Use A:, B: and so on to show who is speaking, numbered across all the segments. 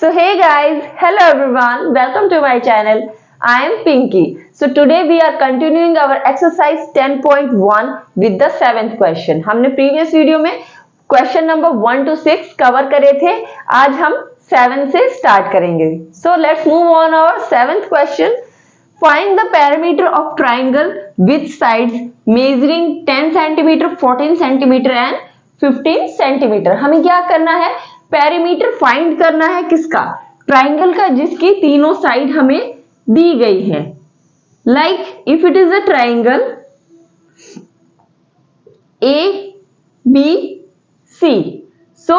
A: So hey guys, hello everyone, welcome to my channel. I am Pinky. So today we are continuing our exercise 10.1 with the 7th question. हमने previous video में question number 1 to 6 cover करे थे. आज हम 7 से start करेंगे. So let's move on our 7th question. Find the perimeter of triangle with sides measuring 10 cm, 14 cm and 15 cm. हमें क्या करना है? पेरीमीटर फाइंड करना है किसका? ट्राइंगल का जिसकी तीनों साइड हमें दी गई है. Like if it is a triangle A B C, so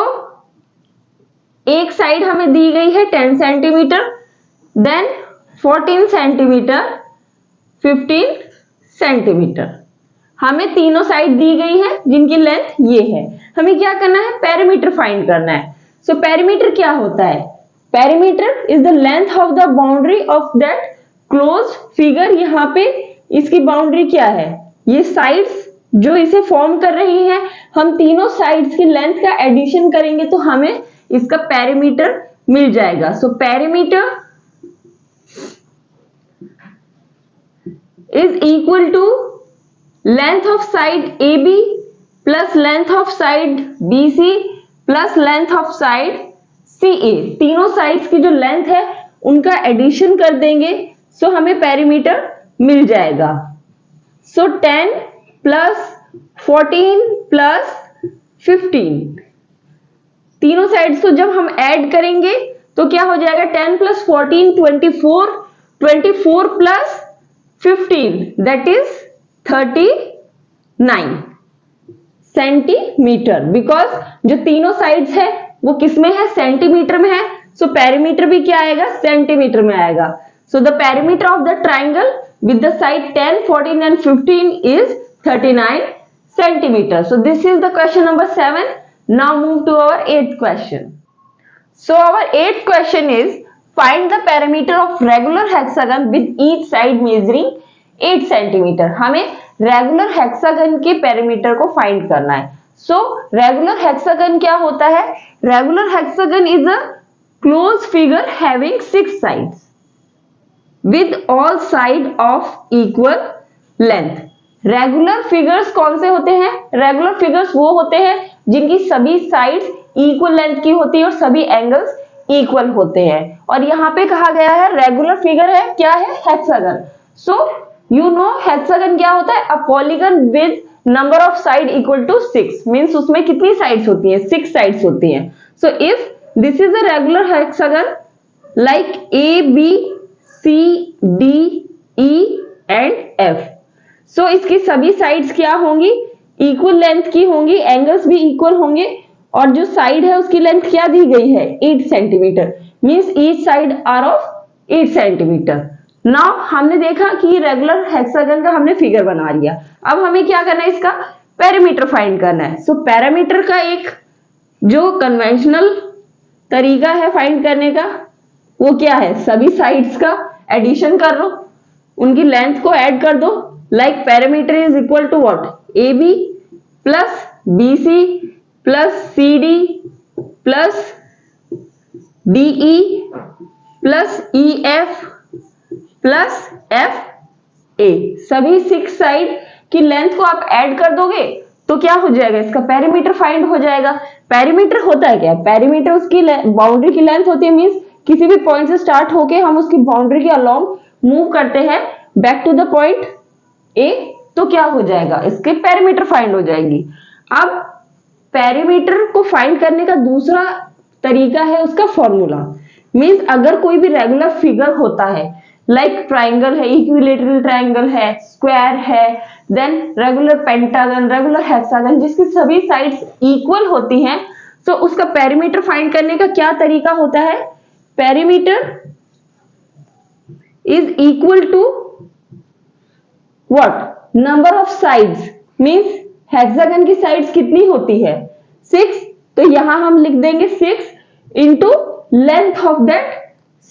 A: एक साइड हमें दी गई है 10 सेंटीमीटर, देन 14 सेंटीमीटर, 15 सेंटीमीटर. हमें तीनों साइड दी गई है जिनकी लेंथ ये है. हमें क्या करना है? पेरीमीटर फाइंड करना है. सो पेरीमीटर क्या होता है? Perimeter is the length of the boundary of that close figure. यहाँ पे इसकी बाउंड्री क्या है? ये साइड्स जो इसे फॉर्म कर रही हैं, हम तीनों साइड्स की लेंथ का एडिशन करेंगे तो हमें इसका पेरीमीटर मिल जाएगा. So perimeter is equal to length of side AB plus length of side BC plus length of side CA. तीनों साइड्स की जो लेंथ है उनका एडिशन कर देंगे सो हमें पेरीमीटर मिल जाएगा. सो 10 प्लस 14 प्लस 15, तीनों साइड्स को जब हम ऐड करेंगे तो क्या हो जाएगा? 10 plus 14 24, 24 plus 15 that is 39 centimetre. Because जो तीनों साइड्स है वो किसमें है? सेंटीमीटर में है. सो पेरीमीटर भी क्या आएगा? सेंटीमीटर में आएगा. So the perimeter of the triangle with the side 10, 14 and 15 is 39 centimetre. So this is the question number 7. Now move to our 8th question. So our 8th question is find the perimeter of regular hexagon with each side measuring 8 cm. हमें regular hexagon के perimeter को find करना है. सो regular hexagon क्या होता है? Regular hexagon is a close figure having 6 sides with all side of equal length. Regular figures कौन से होते हैं? रेगुलर फिगर्स वो होते हैं जिनकी सभी साइड्स इक्वल लेंथ की होती है और सभी एंगल्स इक्वल होते हैं. और यहाँ पे कहा गया है रेगुलर फिगर है क्या है? Hexagon. So you know hexagon क्या होता है? A polygon with number of side equal to 6. Means उसमें कितनी साइड्स होती हैं? 6 साइड्स होती हैं. So if this is a regular hexagon like ABCDE and F. सो इसकी सभी साइड्स क्या होंगी? इक्वल लेंथ की होंगी, एंगल्स भी इक्वल होंगे और जो साइड है उसकी लेंथ क्या दी गई है? 8 centimetre. Means each side are of 8 centimetre. Now हमने देखा कि रेगुलर हेक्सागन का हमने फिगर बना लिया. अब हमें क्या करना है? इसका पेरीमीटर फाइंड करना है. सो पेरीमीटर का एक जो कन्वेंशनल तरीका है फाइंड करने का वो क्या है? सभी साइड्स का एडिशन कर लो, उनकी लेंथ को ऐड कर दो. Like perimeter is equal to what? AB plus BC plus CD plus DE plus EF plus FA. सभी 6 साइड की लेंथ को आप ऐड कर दोगे तो क्या हो जाएगा? इसका पेरीमीटर फाइंड हो जाएगा. पेरीमीटर होता है क्या? पेरीमीटर उसकी बाउंड्री की लेंथ होती है. मीन्स किसी भी पॉइंट से स्टार्ट होके हम उसकी बाउंड्री के अलोंग मूव करते हैं back to the point A तो क्या हो जाएगा? इसके पेरीमीटर फाइंड हो जाएगी. अब पेरीमीटर को फाइंड करने का दूसरा तरीका है उसका फॉर्मूला. मीन्स अगर कोई भी रेगुलर फिगर होता है लाइक ट्राइंगल है, इक्विलेटरल ट्राइंगल है, स्क्वायर है, then regular pentagon, regular hexagon जिसकी सभी साइड्स इक्वल होती हैं, तो उसका पेरीमीटर फाइंड करने का क्या तरीका होता है? Perimeter is equal to what? Number of sides. Means hexagon की साइड्स कितनी होती है? 6. तो यहां हम लिख देंगे 6 into length of that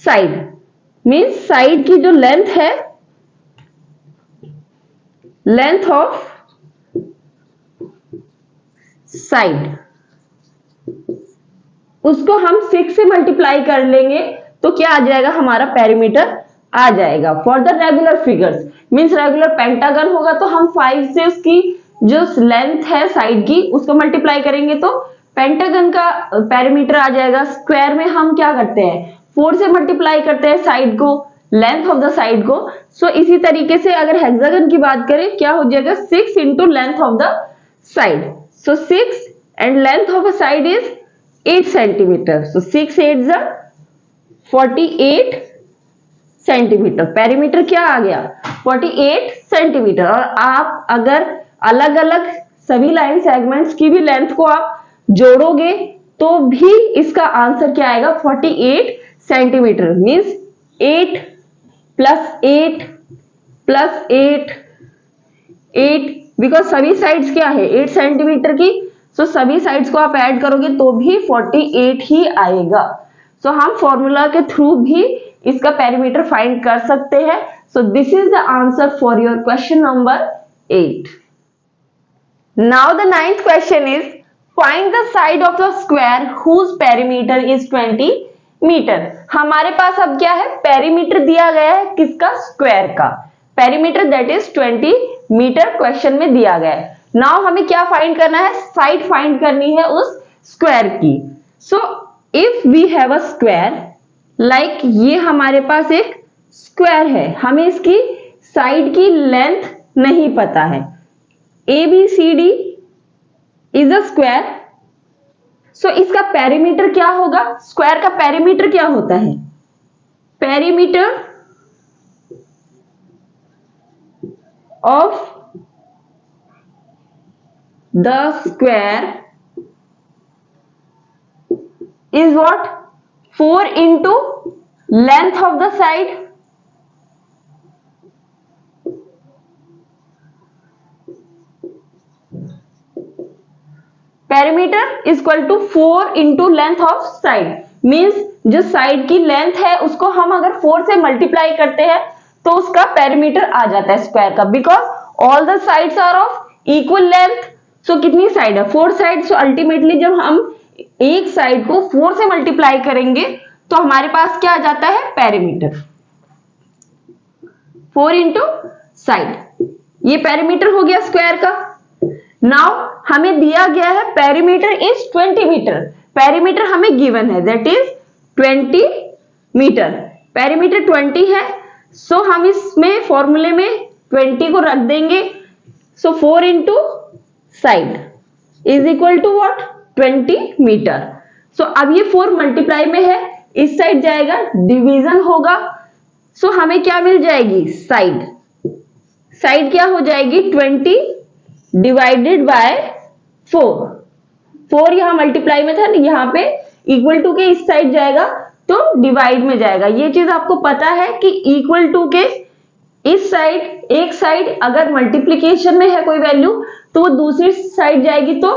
A: side. Means side की जो लेंथ है, लेंथ ऑफ साइड उसको हम 6 से मल्टीप्लाई कर लेंगे तो क्या आ जाएगा, हमारा पेरीमीटर आ जाएगा। For the regular figures means regular pentagon होगा तो हम 5 से उसकी जो लेंथ है साइड की उसको मल्टीप्लाई करेंगे तो पेंटागन का पेरीमीटर आ जाएगा। स्क्वायर में हम क्या करते हैं, 4 से मल्टीप्लाई करते हैं साइड को, लेंथ ऑफ द साइड को। सो इसी तरीके से अगर हेक्सागन की बात करें क्या हो जाएगा, 6 into length of the side. So 6 and length of a side is 8 centimetre. So 6 8 जा 48 सेंटीमीटर। पेरीमीटर क्या आ गया, 48 सेंटीमीटर। और आप अगर अलग अलग सभी लाइन सेगमेंट्स की भी लेंथ को आप जोड़ोगे तो भी इसका आंसर क्या आएगा, 48 centimetre. Means 8 plus 8 plus 8 because सभी साइड्स क्या है 8 सेंटीमीटर की। सो सभी साइड्स को आप ऐड करोगे तो भी 48 ही आएगा। सो हम फॉर्मूला के थ्रू भी इसका पेरीमीटर फाइंड कर सकते हैं। So this is the answer for your question number 8। Now the 9th question is find the side of the square whose perimeter is 20 metre. हमारे पास अब क्या है, पेरीमीटर दिया गया है किसका, स्क्वायर का। Perimeter that is 20 metre question में दिया गया है। नाउ हमें क्या फाइंड करना है, साइड फाइंड करनी है उस स्क्वायर की। So if we have a square like ये हमारे पास एक स्क्वायर है, हमें इसकी साइड की लेंथ नहीं पता है। ABCD is a square. So इसका पेरीमीटर क्या होगा, स्क्वायर का पेरीमीटर क्या होता है, perimeter of the square is what, 4 into length of the side। Perimeter is equal to 4 into length of side. Means जो साइड की लेंथ है उसको हम अगर 4 से मल्टीप्लाई करते हैं तो उसका पेरीमीटर आ जाता है स्क्वायर का, because all the sides are of equal length. So कितनी साइड है, 4 साइड। सो अल्टीमेटली जब हम एक साइड को 4 से मल्टीप्लाई करेंगे तो हमारे पास क्या आ जाता है, पेरीमीटर 4 इंटू साइड। ये पेरीमीटर हो गया स्क्वायर का। नाउ हमें दिया गया है पेरीमीटर इज 20 मीटर। पेरीमीटर हमें गिवन है दैट इज 20 मीटर। पेरीमीटर 20 है। सो हम इसमें फॉर्मूले में 20 को रख देंगे। So 4 into side is equal to what, 20 metre. So अब ये 4 मल्टीप्लाई में है, इस साइड जाएगा, डिवीजन होगा। सो हमें क्या मिल जाएगी, साइड। साइड क्या हो जाएगी, 20 डिवाइडेड बाय 4। 4 यहां मल्टीप्लाई में था, यहां पे इक्वल टू के इस साइड जाएगा तो डिवाइड में जाएगा। ये चीज आपको पता है कि इक्वल टू के इस साइड, एक साइड अगर मल्टीप्लीकेशन में है कोई वैल्यू तो वो दूसरी साइड जाएगी तो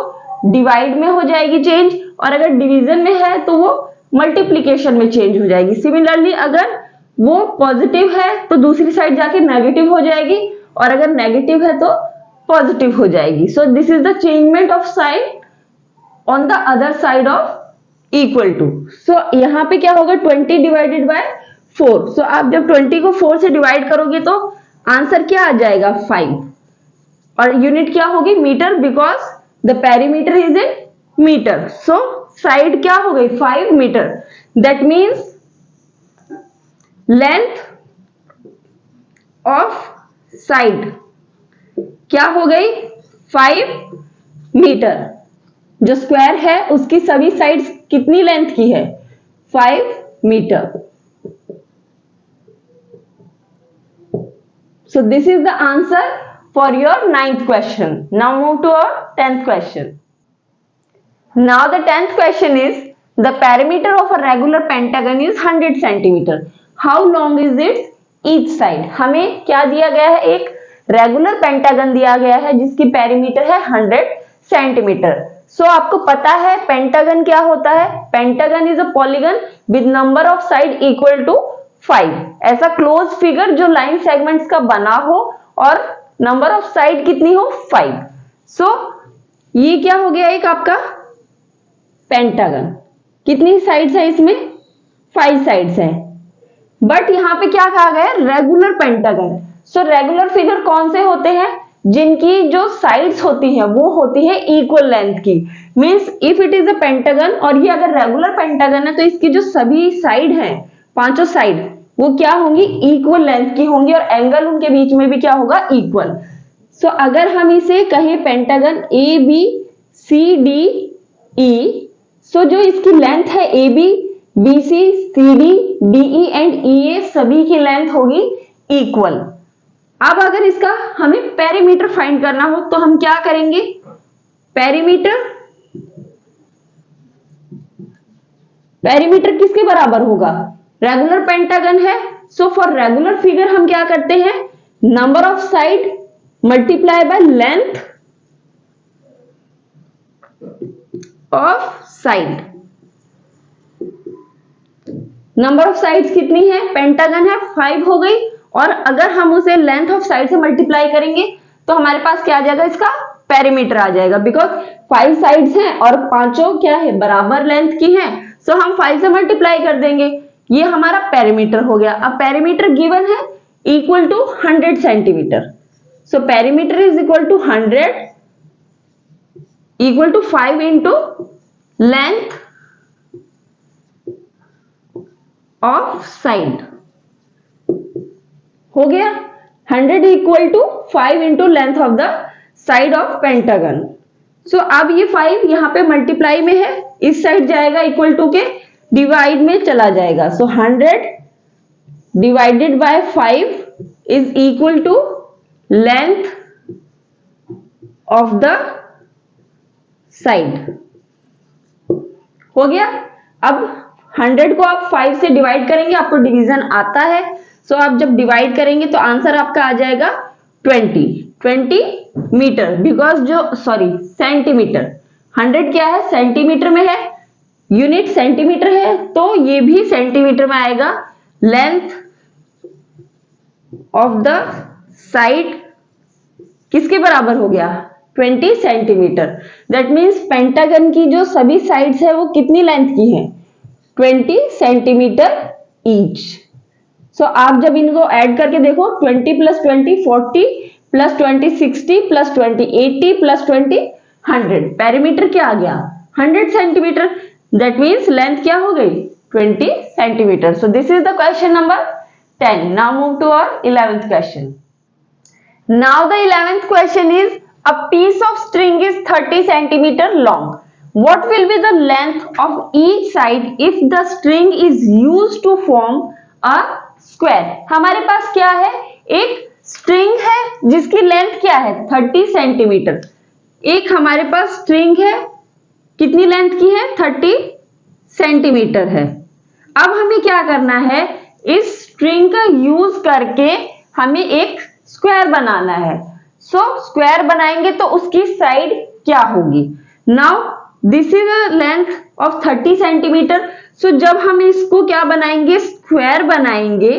A: डिवाइड में हो जाएगी चेंज, और अगर डिवीजन में है तो वो मल्टीप्लीकेशन में चेंज हो जाएगी। सिमिलरली अगर वो पॉजिटिव है तो दूसरी साइड जाके नेगेटिव हो जाएगी, और अगर नेगेटिव है तो पॉजिटिव हो जाएगी। So this is the changement of side on the other side of equal to. So यहां पे क्या होगा, 20 डिवाइडेड बाय 4। सो आप जब 20 को 4 से डिवाइड करोगे तो आंसर क्या आ जाएगा, 5। और यूनिट क्या होगी, metre, because the perimeter is in metre. So side क्या हो गई, 5 metre. That means length of side क्या हो गई, 5 मीटर। जो स्क्वायर है उसकी सभी साइड्स कितनी लेंथ की है, 5 metre. So this is the answer for your 9th question. Now move to our 10th question. Now the 10th question is the perimeter of a regular pentagon is 100 centimeter. How long is its each side? हमें क्या दिया गया है, एक regular pentagon दिया गया है जिसकी पेरीमीटर है 100 सेंटीमीटर। सो आपको पता है पेंटागन क्या होता है, pentagon is a polygon with number of side equal to 5। ऐसा क्लोज फिगर जो लाइन सेगमेंट्स का बना हो और नंबर ऑफ साइड कितनी हो, 5। सो ये क्या हो गया, एक आपका पेंटागन। कितनी साइड्स है इसमें? 5 साइड्स है। बट यहाँ पे क्या कहा गया? Regular pentagon. So regular figure कौन से होते हैं? जिनकी जो साइड्स होती हैं वो होती है इक्वल लेंथ की। Means if it is a pentagon, और ये अगर रेगुलर पेंटागन है तो इसकी जो सभी साइड हैं, पांचों साइड, वो क्या होंगी? इक्वल लेंथ की होंगी, और एंगल उनके बीच में भी क्या होगा? इक्वल। सो अगर हम इसे कहें pentagon A B C D E, so जो इसकी लेंथ है A B B C C D D E and E A, सभी की लेंथ होगी इक्वल। अब अगर इसका हमें पेरीमीटर फाइंड करना हो तो हम क्या करेंगे? पेरीमीटर, पेरीमीटर किसके बराबर होगा? रेगुलर पेंटागन है, सो फॉर रेगुलर फिगर हम क्या करते हैं? Number of side multiply by length of side. Number of sides कितनी है? पेंटागन है 5 हो गई, और अगर हम उसे लेंथ ऑफ साइड से मल्टीप्लाई करेंगे तो हमारे पास क्या आ जाएगा? इसका पेरीमीटर आ जाएगा, बिकॉज 5 साइड्स हैं और पांचों क्या है? बराबर लेंथ की हैं। सो हम 5 से मल्टीप्लाई कर देंगे, ये हमारा पेरीमीटर हो गया। अब पेरीमीटर गिवन है equal to 100 centimetre. So perimeter is equal to 100 equal to 5 into length of side. हो गया 100 equal to 5 into length of the side of pentagon. So अब ये 5 यहां पे मल्टीप्लाई में है, इस साइड जाएगा इक्वल टू के डिवाइड में चला जाएगा। So 100 divided by 5 is equal to length of the side. हो गया। अब 100 को आप 5 से डिवाइड करेंगे, आपको डिवीजन आता है। सो आप जब डिवाइड करेंगे तो आंसर आपका आ जाएगा 20 मीटर, बिकॉज जो सेंटीमीटर, 100 क्या है? सेंटीमीटर में है, यूनिट सेंटीमीटर है, तो ये भी सेंटीमीटर में आएगा। लेंथ ऑफ द साइड किसके बराबर हो गया? 20 सेंटीमीटर। दैट मीन्स पेंटागन की जो सभी साइड्स है वो कितनी लेंथ की है? 20 सेंटीमीटर ईच। सो आप जब इनको ऐड करके देखो, 20 plus 20 40 plus 20 60 plus 20 80 plus 20 100। Perimeter क्या आ गया? 100 सेंटीमीटर। दैट मीन्स लेंथ क्या हो गई? 20 centimetre. So this is the question number 10. Now move to our 11th question. Now the 11th question is, a piece of string is 30 centimeter long. What will be the length of each side if the string is used to form a square? हमारे पास क्या है? एक string है जिसकी length क्या है? 30 centimetre. एक हमारे पास स्ट्रिंग है, कितनी लेंथ की है? 30 सेंटीमीटर है। अब हमें क्या करना है? इस स्ट्रिंग का यूज करके हमें एक स्क्वायर बनाना है। सो स्क्वायर बनाएंगे तो उसकी साइड क्या होगी? Now this is a length of 30 centimetre. So जब हम इसको क्या बनाएंगे? स्क्वायर बनाएंगे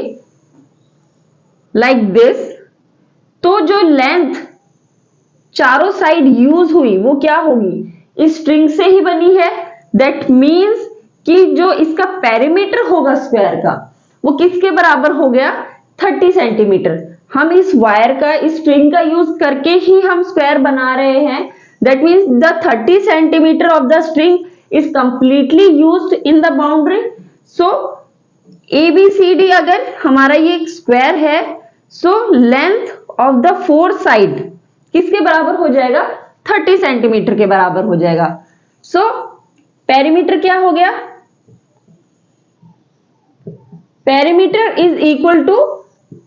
A: लाइक दिस, तो जो लेंथ चारों साइड यूज हुई वो क्या होगी? इस स्ट्रिंग से ही बनी है। दैट मीन्स कि जो इसका पेरीमीटर होगा स्क्वायर का, वो किसके बराबर हो गया? 30 सेंटीमीटर। हम इस वायर का, इस स्ट्रिंग का यूज करके ही हम स्क्वायर बना रहे हैं। That means the 30 centimetre of the string is completely used in the boundary. So ABCD अगर हमारा ये स्क्वायर है, so length of the 4 side किसके बराबर हो जाएगा? 30 सेंटीमीटर के बराबर हो जाएगा। सो पेरीमीटर क्या हो गया? Perimeter is equal to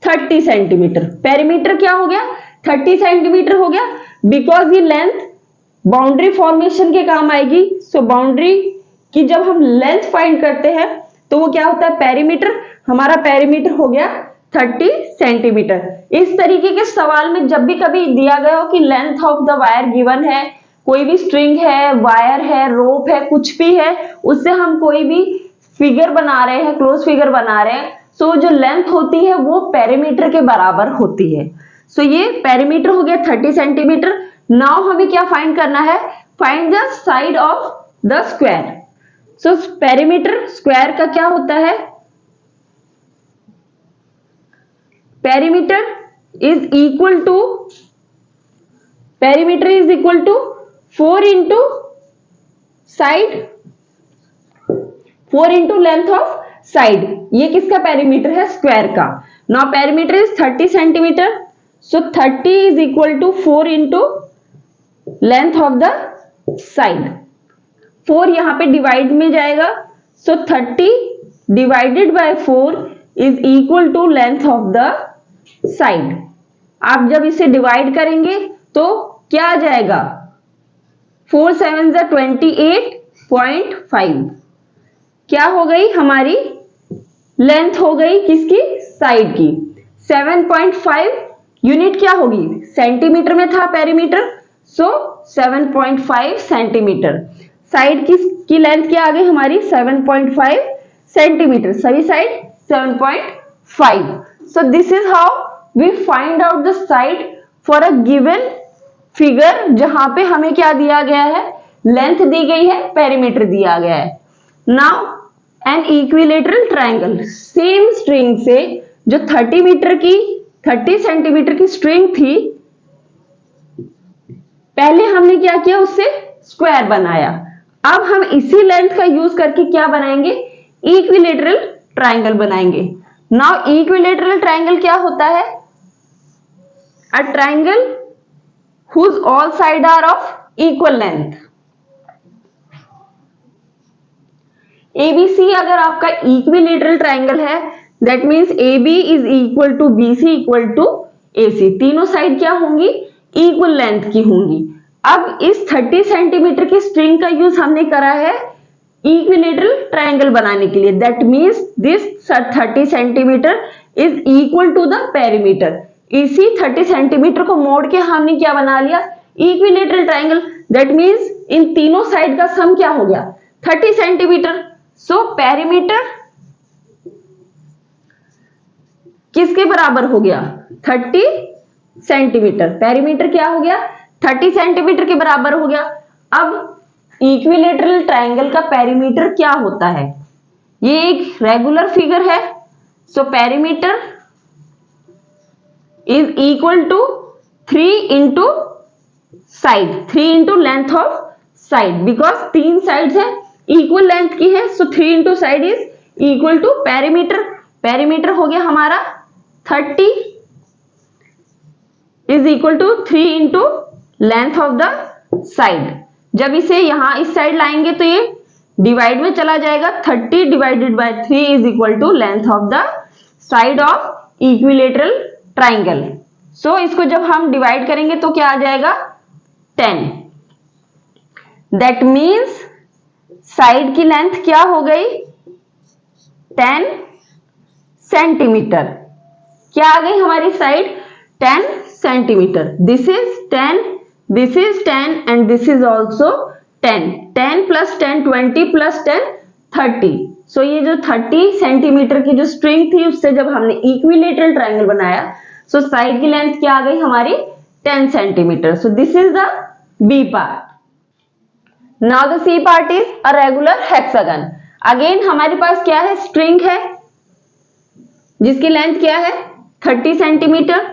A: 30 centimetre. Perimeter क्या हो गया? 30 सेंटीमीटर हो गया, बिकॉज ये लेंथ बाउंड्री फॉर्मेशन के काम आएगी। सो बाउंड्री की जब हम लेंथ फाइंड करते हैं तो वो क्या होता है? पेरीमीटर। हमारा पेरीमीटर हो गया 30 सेंटीमीटर। इस तरीके के सवाल में जब भी कभी दिया गया हो कि length of the wire given है, कोई भी स्ट्रिंग है, वायर है, रोप है, कुछ भी है, उससे हम कोई भी फिगर बना रहे हैं, क्लोज फिगर बना रहे हैं, सो जो लेंथ होती है वो पेरीमीटर के बराबर होती है। सो ये पेरीमीटर हो गया 30 सेंटीमीटर। नाउ हमें क्या फाइंड करना है? Find the side of the square. So perimeter square का क्या होता है? Perimeter is equal to 4 into side, 4 into length of side. ये किसका पेरीमीटर है? स्क्वायर का। Now perimeter is 30 centimetre, so 30 is equal to 4 into length of the side. 4 यहां पे डिवाइड में जाएगा, so 30 divided by 4 is equal to length of the side. आप जब इसे डिवाइड करेंगे तो क्या आ जाएगा? 4 7 28.5। क्या हो गई हमारी? लेंथ हो गई किसकी? साइड की। 7.5 यूनिट क्या होगी? सेंटीमीटर में था पेरीमीटर, सो 7.5 सेंटीमीटर। साइड की लेंथ क्या आ गई हमारी? 7.5 सेंटीमीटर। सभी side 7.5। So this is how we find out the side for a given figure, जहां पे हमें क्या दिया गया है? लेंथ दी गई है, पेरीमीटर दिया गया है। Now an equilateral triangle, same string से जो 30 सेंटीमीटर की स्ट्रिंग थी, पहले हमने क्या किया? उससे स्क्वायर बनाया। अब हम इसी लेंथ का यूज करके क्या बनाएंगे? इक्विलेटरल ट्रायंगल बनाएंगे। नाउ इक्विलेटरल ट्रायंगल क्या होता है? A triangle whose all side are of equal length। ABC अगर आपका इक्विलेटरल ट्रायंगल है, that means AB is equal to BC equal to AC। तीनों साइड क्या होंगी? इक्वल लेंथ की होंगी। अब इस 30 सेंटीमीटर की स्ट्रिंग का यूज हमने करा है इक्विलेटरल ट्रायंगल बनाने के लिए। That means this 30 centimetre is equal to the perimeter. इसी 30 सेंटीमीटर को मोड़ के हमने क्या बना लिया? Equilateral triangle. That means in तीनों साइड का सम क्या हो गया? 30 सेंटीमीटर। सो पेरीमीटर किसके बराबर हो गया? 30 सेंटीमीटर। पेरीमीटर क्या हो गया? 30 सेंटीमीटर के बराबर हो गया। अब इक्विलेटरल ट्रायंगल का पेरीमीटर क्या होता है? ये एक रेगुलर फिगर है, so perimeter is equal to 3 into side, 3 into length of side, because 3 sides है, इक्वल लेंथ की है, so 3 into side is equal to perimeter. Perimeter हो गया हमारा 30 is equal to 3 into length of the side. जब इसे यहां इस साइड लाएंगे तो ये डिवाइड में चला जाएगा। 30 divided by 3 is equal to length of the side of equilateral triangle. So इसको जब हम डिवाइड करेंगे तो क्या आ जाएगा? 10। दैट मीन्स साइड की लेंथ क्या हो गई? 10 सेंटीमीटर। क्या आ गई हमारी side? 10 centimetre. This is 10, this is 10 and this is also 10। 10 plus 10 20 plus 10 30। सो ये जो 30 सेंटीमीटर की जो स्ट्रिंग थी, उससे जब हमने इक्विलेटरल ट्रायंगल बनाया, सो साइड की लेंथ क्या आ गई हमारी? 10 centimetre. So this is the B part. Now the C part is a regular hexagon. Again हमारे पास क्या है? स्ट्रिंग है जिसकी लेंथ क्या है? 30 सेंटीमीटर।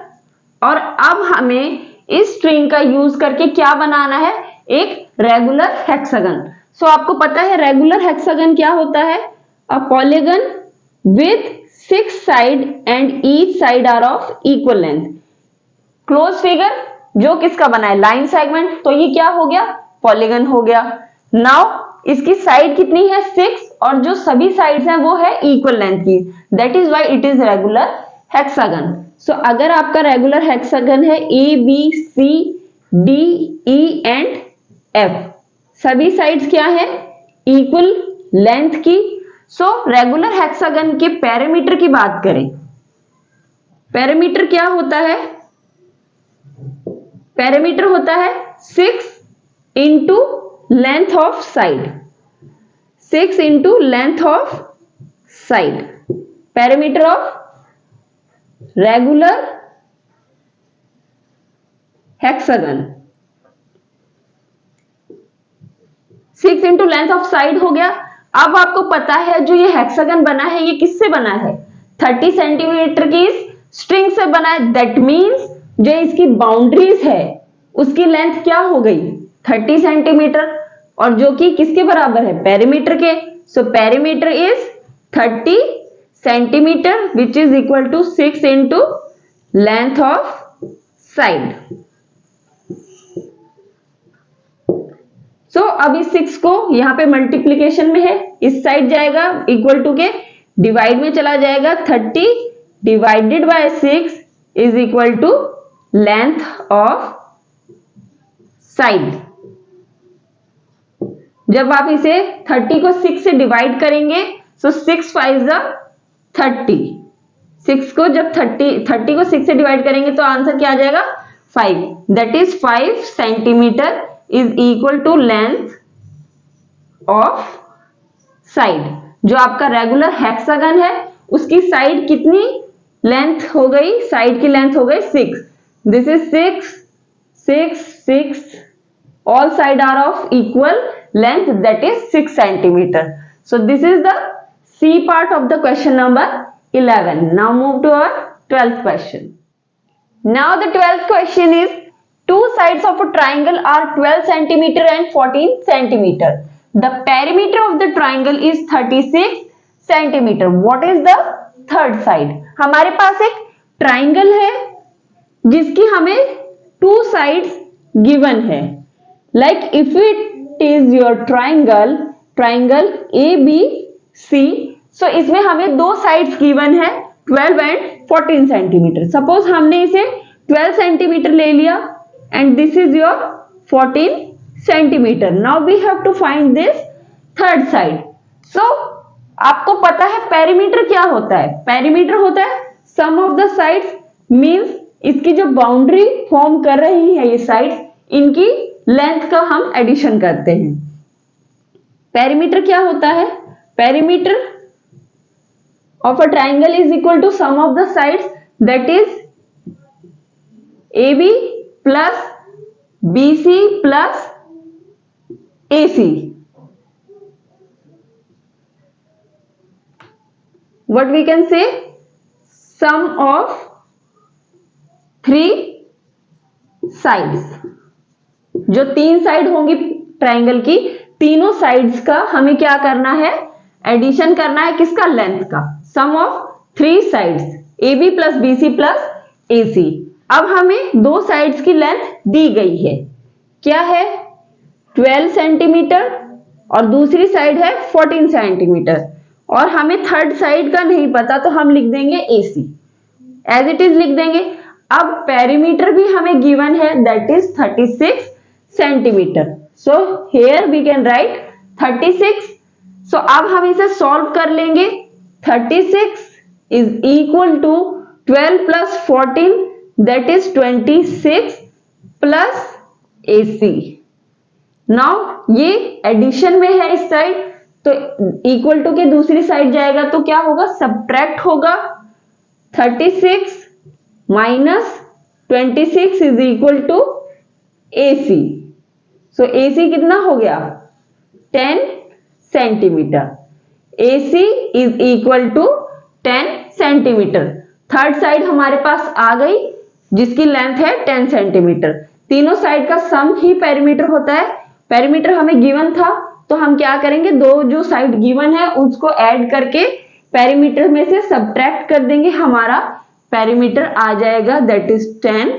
A: और अब हमें इस स्ट्रिंग का यूज करके क्या बनाना है? एक रेगुलर हेक्सागन। सो आपको पता है रेगुलर हेक्सागन क्या होता है? A polygon with 6 side and each side are of equal length. Close figure जो किसका बना है? Line segment. तो ये क्या हो गया? पॉलीगन हो गया। नाउ इसकी साइड कितनी है? 6, और जो सभी साइड्स हैं वो है इक्वल लेंथ की। That is why it is regular hexagon. So अगर आपका रेगुलर हेक्सागन है A B C D E and F, सभी साइड्स क्या है? इक्वल लेंथ की। सो रेगुलर हेक्सागन के पेरीमीटर की बात करें, पेरीमीटर क्या होता है? पेरीमीटर होता है 6 into length of side, 6 into length of side. Perimeter of regular hexagon 6 into length of side हो गया। अब आपको पता है जो ये हेक्सागन बना है ये किससे बना है, 30 सेंटीमीटर की स्ट्रिंग से बना है। दैट मीन्स जो इसकी बाउंड्रीज है उसकी लेंथ क्या हो गई, 30 सेंटीमीटर, और जो कि किसके बराबर है, पेरीमीटर के। So perimeter is 30 centimetre which is equal to 6 into length of side. So अब इस 6 को यहां पे मल्टीप्लीकेशन में है, इस साइड जाएगा इक्वल टू के डिवाइड में चला जाएगा, 30 divided by 6 is equal to length of side. जब आप इसे 30 को 6 से डिवाइड करेंगे सो 6 5 30, 6 को जब 30 को 6 से डिवाइड करेंगे तो आंसर क्या आ जाएगा, 5। That is 5 centimetre is equal to length of side. जो आपका रेगुलर हेक्सागन है उसकी साइड कितनी लेंथ हो गई, साइड की लेंथ हो गई 6। This is 6 6 6, all side are of equal length, that is 6 centimeter. So this is the C part of the question number 11. Now move to our 12th question. Now the 12th question is, two sides of a triangle are 12 centimeter and 14 centimeter. The perimeter of the triangle is 36 centimeter. What is the third side? हमारे पास एक triangle है जिसकी हमें two sides given है. Like if it is your triangle ABC, so इसमें हमें दो sides given है 12 and 14 सेंटीमीटर. Suppose हमने इसे 12 सेंटीमीटर ले लिया and this is your 14 centimetre. Now we have to find this third side. So आपको पता है पेरीमीटर क्या होता है, पेरीमीटर होता है सम ऑफ द साइड्स, मींस इसकी जो बाउंड्री फॉर्म कर रही है ये साइड्स, इनकी लेंथ का हम एडिशन करते हैं. पेरीमीटर क्या होता है, perimeter of a triangle is equal to sum of the sides, that is AB plus BC plus AC. What we can say, sum of three sides. जो तीन साइड होंगी ट्राइंगल की, तीनों साइड्स का हमें क्या करना है, एडिशन करना है किसका, लेंथ का. Sum of three sides AB plus BC plus AC. अब हमें दो साइड्स की लेंथ दी गई है, क्या है 12 सेंटीमीटर और दूसरी साइड है 14 सेंटीमीटर, और हमें थर्ड साइड का नहीं पता तो हम लिख देंगे AC, एज इट इज लिख देंगे. अब पेरीमीटर भी हमें गिवन है, that is 36 centimetre. So here we can write 36. So अब हम इसे सॉल्व कर लेंगे. 36 is equal to 12 plus 14, that is 26 plus AC. Now ये एडिशन में है इस साइड, तो इक्वल टू के दूसरी साइड जाएगा तो क्या होगा, सब्ट्रैक्ट होगा. 36 minus 26 is equal to AC. So AC कितना हो गया, 10 centimetre. AC is equal to 10 centimetre. Third side हमारे पास आ गई जिसकी लेंथ है 10 सेंटीमीटर. तीनों साइड का सम ही पेरीमीटर होता है. पेरीमीटर हमें गिवन था तो हम क्या करेंगे, दो जो साइड गिवन है उसको ऐड करके पेरीमीटर में से सब्ट्रैक्ट कर देंगे, हमारा पेरीमीटर आ जाएगा, that is 10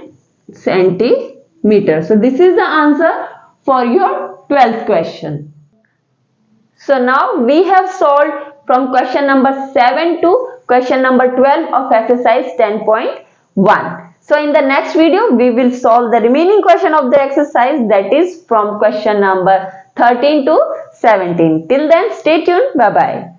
A: centimetre. So this is the answer for your 12th question. So now we have solved from question number 7 to question number 12 of exercise 10.1. So in the next video we will solve the remaining question of the exercise, that is from question number 13 to 17. Till then stay tuned. Bye bye.